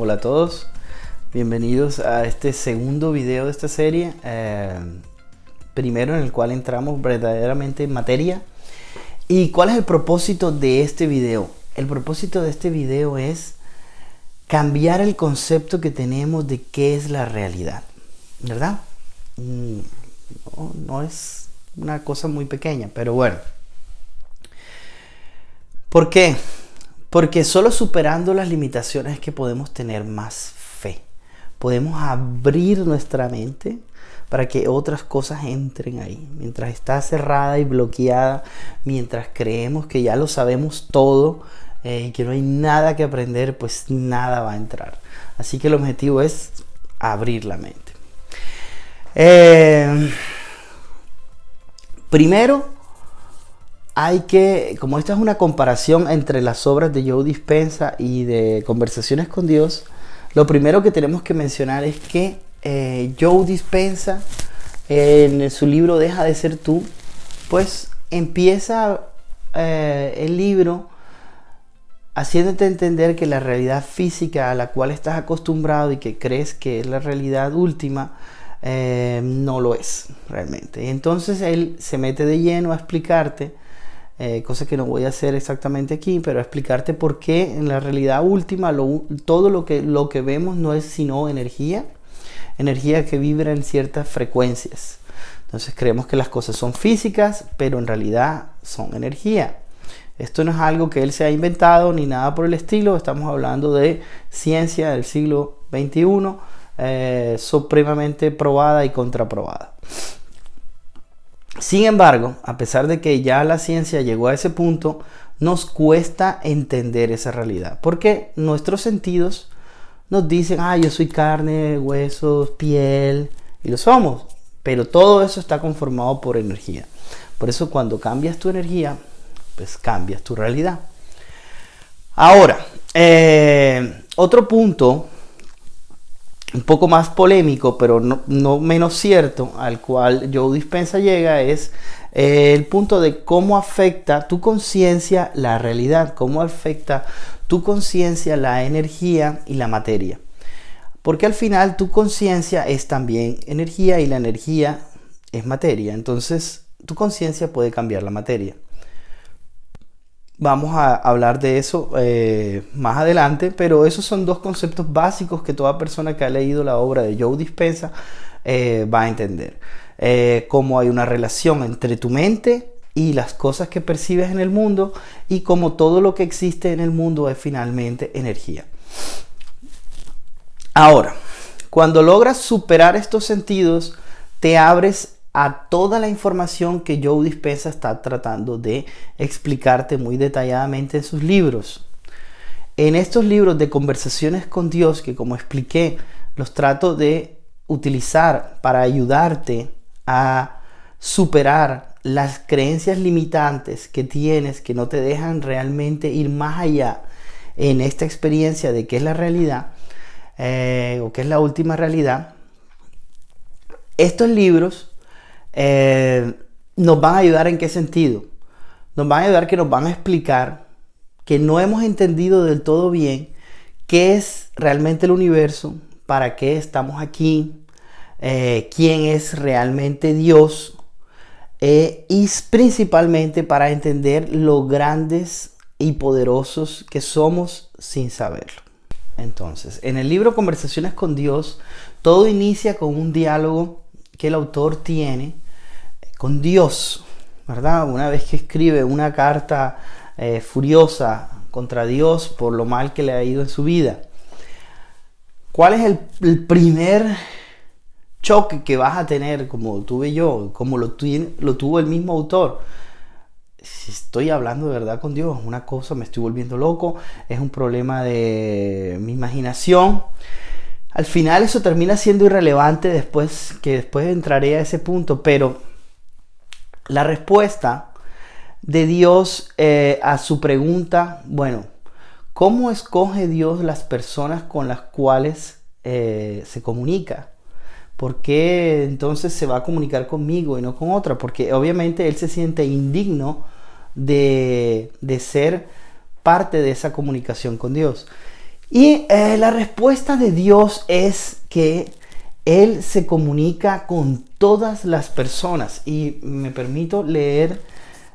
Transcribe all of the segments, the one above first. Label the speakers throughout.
Speaker 1: Hola a todos, bienvenidos a este segundo video de esta serie, primero en el cual entramos verdaderamente en materia. ¿Y cuál es el propósito de este video? El propósito de este video es cambiar el concepto que tenemos de qué es la realidad, ¿verdad? No es una cosa muy pequeña, pero bueno. ¿Por qué? Porque solo superando las limitaciones es que podemos tener más fe. Podemos abrir nuestra mente para que otras cosas entren ahí. Mientras está cerrada y bloqueada, mientras creemos que ya lo sabemos todo, que no hay nada que aprender, pues nada va a entrar. Así que el objetivo es abrir la mente. Primero, hay que, como esta es una comparación entre las obras de Joe Dispenza y de Conversaciones con Dios, lo primero que tenemos que mencionar es que Joe Dispenza, en su libro Deja de ser tú, pues empieza el libro haciéndote entender que la realidad física a la cual estás acostumbrado y que crees que es la realidad última, no lo es realmente. Y entonces él se mete de lleno a explicarte, cosa que no voy a hacer exactamente aquí, pero a explicarte por qué en la realidad última todo lo que vemos no es sino energía que vibra en ciertas frecuencias. Entonces creemos que las cosas son físicas, pero en realidad son energía. Esto no es algo que él se ha inventado ni nada por el estilo. Estamos hablando de ciencia del siglo XXI, supremamente probada y contraprobada. Sin embargo, a pesar de que ya la ciencia llegó a ese punto, nos cuesta entender esa realidad. Porque nuestros sentidos nos dicen, yo soy carne, huesos, piel, y lo somos. Pero todo eso está conformado por energía. Por eso cuando cambias tu energía, pues cambias tu realidad. Ahora, otro punto un poco más polémico, pero no menos cierto, al cual Joe Dispenza llega, es el punto de cómo afecta tu conciencia la realidad, cómo afecta tu conciencia la energía y la materia. Porque al final tu conciencia es también energía y la energía es materia. Entonces tu conciencia puede cambiar la materia. Vamos a hablar de eso más adelante, pero esos son dos conceptos básicos que toda persona que ha leído la obra de Joe Dispenza va a entender. Cómo hay una relación entre tu mente y las cosas que percibes en el mundo, y cómo todo lo que existe en el mundo es finalmente energía. Ahora, cuando logras superar estos sentidos, te abres a toda la información que Joe Dispenza está tratando de explicarte muy detalladamente en sus libros. En estos libros de Conversaciones con Dios, que como expliqué, los trato de utilizar para ayudarte a superar las creencias limitantes que tienes, que no te dejan realmente ir más allá en esta experiencia de qué es la realidad, o qué es la última realidad. Estos libros nos van a ayudar. ¿En qué sentido? Nos van a ayudar, que nos van a explicar que no hemos entendido del todo bien qué es realmente el universo, para qué estamos aquí, quién es realmente Dios, y principalmente para entender lo grandes y poderosos que somos sin saberlo. Entonces, en el libro Conversaciones con Dios, todo inicia con un diálogo que el autor tiene con Dios, ¿verdad? Una vez que escribe una carta furiosa contra Dios por lo mal que le ha ido en su vida. ¿Cuál es el primer choque que vas a tener, como tuve yo, como lo tuvo el mismo autor? Si estoy hablando de verdad con Dios, una cosa, me estoy volviendo loco, es un problema de mi imaginación. Al final eso termina siendo irrelevante, después entraré a ese punto, pero la respuesta de Dios a su pregunta, bueno, ¿cómo escoge Dios las personas con las cuales se comunica? ¿Por qué entonces se va a comunicar conmigo y no con otra? Porque obviamente él se siente indigno de ser parte de esa comunicación con Dios. Y la respuesta de Dios es que Él se comunica con todas las personas. Y me permito leer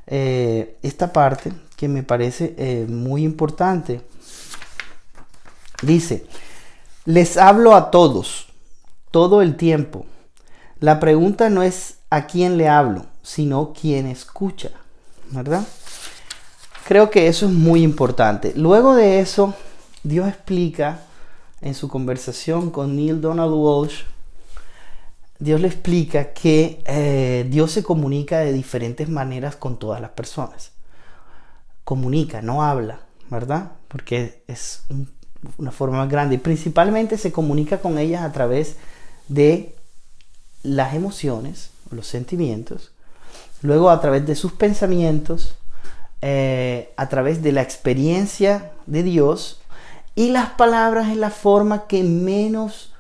Speaker 1: esta parte que me parece muy importante. Dice, les hablo a todos, todo el tiempo. La pregunta no es a quién le hablo, sino quién escucha, ¿verdad? Creo que eso es muy importante. Luego de eso, Dios explica en su conversación con Neale Donald Walsch, Dios le explica que Dios se comunica de diferentes maneras con todas las personas. Comunica, no habla, ¿verdad? Porque es una forma más grande. Y principalmente se comunica con ellas a través de las emociones, los sentimientos, luego a través de sus pensamientos, a través de la experiencia de Dios, y las palabras es la forma que menos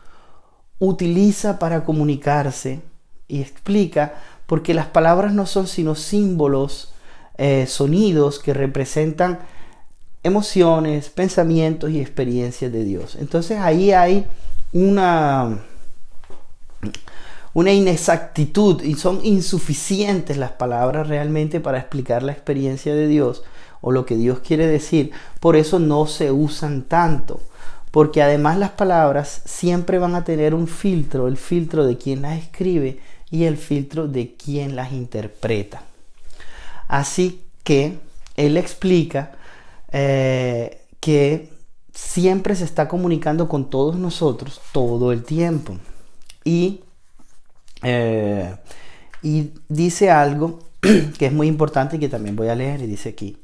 Speaker 1: utiliza para comunicarse, y explica porque las palabras no son sino símbolos, sonidos que representan emociones, pensamientos y experiencias de Dios. Entonces ahí hay una inexactitud y son insuficientes las palabras realmente para explicar la experiencia de Dios o lo que Dios quiere decir. Por eso no se usan tanto, porque además las palabras siempre van a tener un filtro, el filtro de quien las escribe y el filtro de quien las interpreta. Así que él explica que siempre se está comunicando con todos nosotros todo el tiempo. Y dice algo que es muy importante y que también voy a leer, y dice aquí: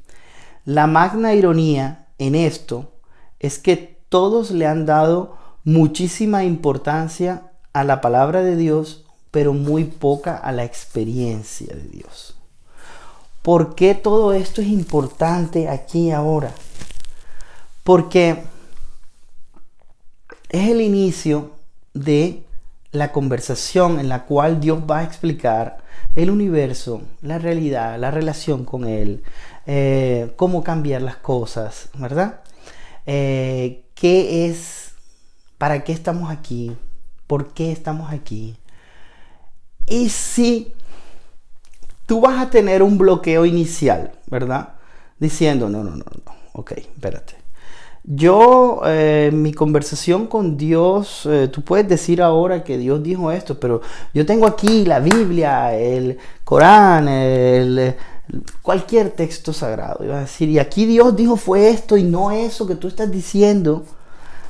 Speaker 1: la magna ironía en esto es que todos le han dado muchísima importancia a la palabra de Dios, pero muy poca a la experiencia de Dios. ¿Por qué todo esto es importante aquí y ahora? Porque es el inicio de la conversación en la cual Dios va a explicar el universo, la realidad, la relación con Él, cómo cambiar las cosas, ¿verdad? ¿Qué es? ¿Para qué estamos aquí? ¿Por qué estamos aquí? Y si tú vas a tener un bloqueo inicial, ¿verdad? Diciendo, no, ok, espérate. Yo, mi conversación con Dios, tú puedes decir ahora que Dios dijo esto, pero yo tengo aquí la Biblia, el Corán, cualquier texto sagrado. Iba a decir, y aquí Dios dijo fue esto y no eso que tú estás diciendo.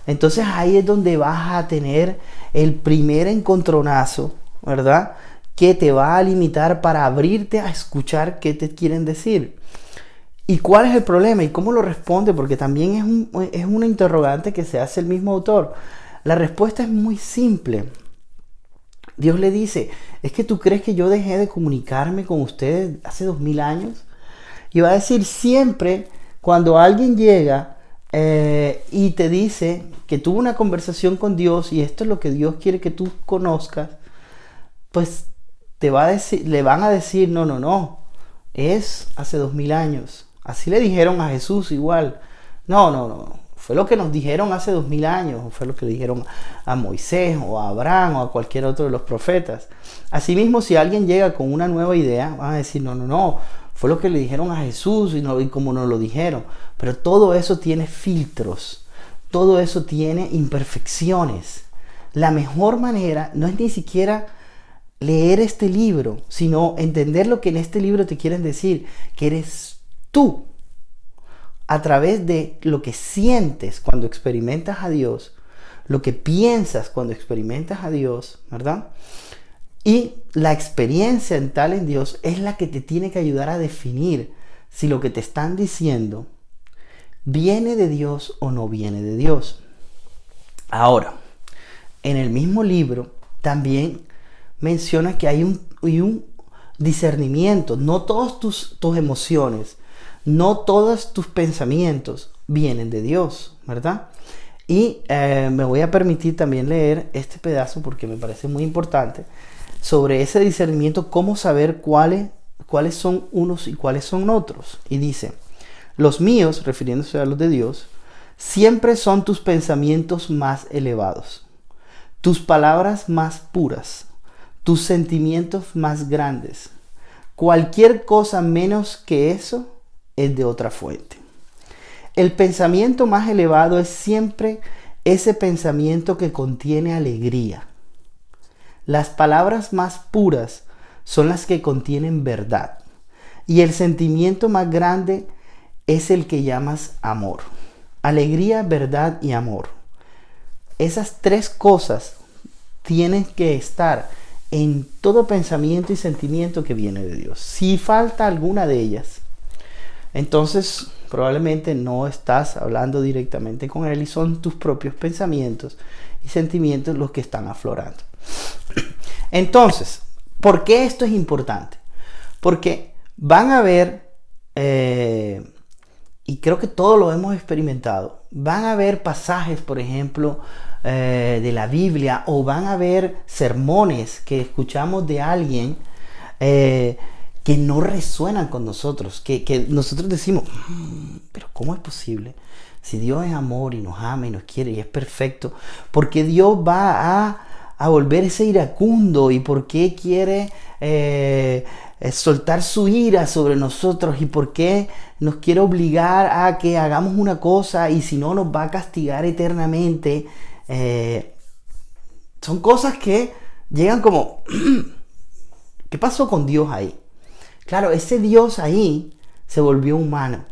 Speaker 1: Entonces ahí es donde vas a tener el primer encontronazo, ¿verdad? Que te va a limitar para abrirte a escuchar qué te quieren decir. ¿Y cuál es el problema? ¿Y cómo lo responde? Porque también es una interrogante que se hace el mismo autor. La respuesta es muy simple. Dios le dice, ¿es que tú crees que yo dejé de comunicarme con ustedes hace 2000 años? Y va a decir, siempre cuando alguien llega y te dice que tuvo una conversación con Dios y esto es lo que Dios quiere que tú conozcas, pues le van a decir, no, es hace 2000 años. Así le dijeron a Jesús igual. No. Fue lo que nos dijeron hace 2000 años. O fue lo que le dijeron a Moisés o a Abraham o a cualquier otro de los profetas. Asimismo, si alguien llega con una nueva idea, van a decir, no. Fue lo que le dijeron a Jesús y como nos lo dijeron. Pero todo eso tiene filtros. Todo eso tiene imperfecciones. La mejor manera no es ni siquiera leer este libro, sino entender lo que en este libro te quieren decir, que eres tú, a través de lo que sientes cuando experimentas a Dios, lo que piensas cuando experimentas a Dios, ¿verdad? Y la experiencia en Dios es la que te tiene que ayudar a definir si lo que te están diciendo viene de Dios o no viene de Dios. Ahora, en el mismo libro también menciona que hay un discernimiento. No todas tus emociones, no todos tus pensamientos vienen de Dios, ¿verdad? Y me voy a permitir también leer este pedazo porque me parece muy importante sobre ese discernimiento, cómo saber cuáles son unos y cuáles son otros. Y dice, los míos, refiriéndose a los de Dios, Siempre son tus pensamientos más elevados, tus palabras más puras, tus sentimientos más grandes. Cualquier cosa menos que eso es de otra fuente. El pensamiento más elevado es siempre ese pensamiento que contiene alegría. Las palabras más puras son las que contienen verdad. Y el sentimiento más grande es el que llamas amor. Alegría, verdad y amor. Esas tres cosas tienen que estar en todo pensamiento y sentimiento que viene de Dios. Si falta alguna de ellas, entonces probablemente no estás hablando directamente con Él y son tus propios pensamientos y sentimientos los que están aflorando. Entonces, ¿por qué esto es importante? Porque van a haber, y creo que todos lo hemos experimentado, van a haber pasajes, por ejemplo, de la Biblia, o van a haber sermones que escuchamos de alguien que no resuenan con nosotros, que nosotros decimos, pero ¿cómo es posible? Si Dios es amor y nos ama y nos quiere y es perfecto, ¿por qué Dios va a volverse iracundo? ¿Y por qué quiere soltar su ira sobre nosotros? ¿Y por qué nos quiere obligar a que hagamos una cosa y si no nos va a castigar eternamente? Son cosas que llegan como, ¿qué pasó con Dios ahí? Claro, ese Dios ahí se volvió humano.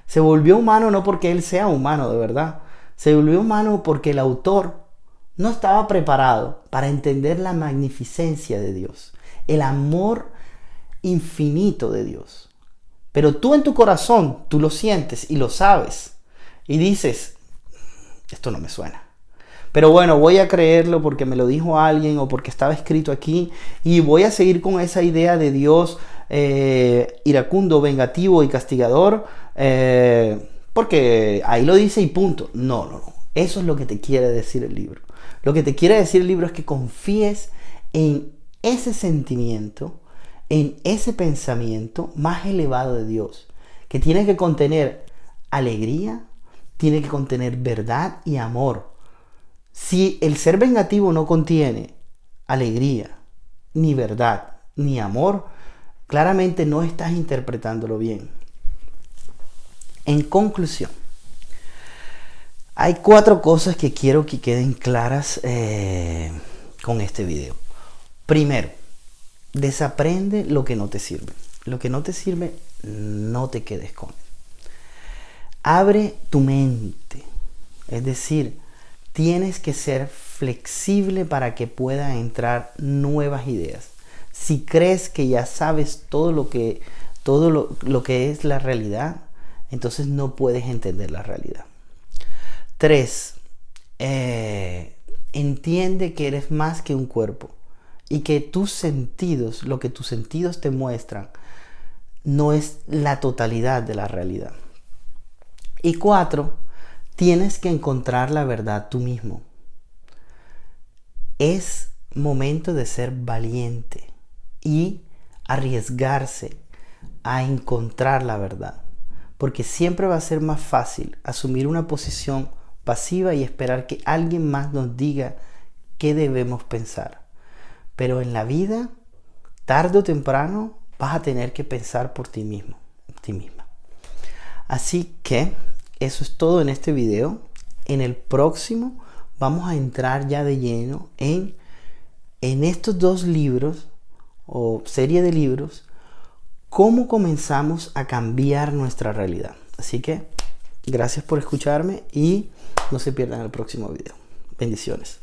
Speaker 1: Se volvió humano no porque Él sea humano de verdad. Se volvió humano porque el autor no estaba preparado para entender la magnificencia de Dios, el amor infinito de Dios. Pero tú en tu corazón, tú lo sientes y lo sabes. Y dices, esto no me suena. Pero bueno, voy a creerlo porque me lo dijo alguien o porque estaba escrito aquí. Y voy a seguir con esa idea de Dios iracundo, vengativo y castigador. Porque ahí lo dice y punto. No. Eso es lo que te quiere decir el libro. Lo que te quiere decir el libro es que confíes en ese sentimiento, en ese pensamiento más elevado de Dios, que tiene que contener alegría, tiene que contener verdad y amor. Si el ser vengativo no contiene alegría, ni verdad, ni amor, claramente no estás interpretándolo bien. En conclusión, hay 4 cosas que quiero que queden claras con este video. Primero, desaprende lo que no te sirve. Lo que no te sirve, no te quedes con él. Abre tu mente. Es decir, tienes que ser flexible para que puedan entrar nuevas ideas. Si crees que ya sabes todo lo que es la realidad, entonces no puedes entender la realidad. 3. Entiende que eres más que un cuerpo y que tus sentidos, lo que tus sentidos te muestran, no es la totalidad de la realidad. Y 4. Tienes que encontrar la verdad tú mismo. Es momento de ser valiente y arriesgarse a encontrar la verdad, porque siempre va a ser más fácil asumir una posición pasiva y esperar que alguien más nos diga qué debemos pensar. Pero en la vida, tarde o temprano, vas a tener que pensar por ti mismo, ti misma. Así que eso es todo en este video. En el próximo vamos a entrar ya de lleno en estos 2 libros o serie de libros, cómo comenzamos a cambiar nuestra realidad. Así que gracias por escucharme y no se pierdan el próximo video. Bendiciones.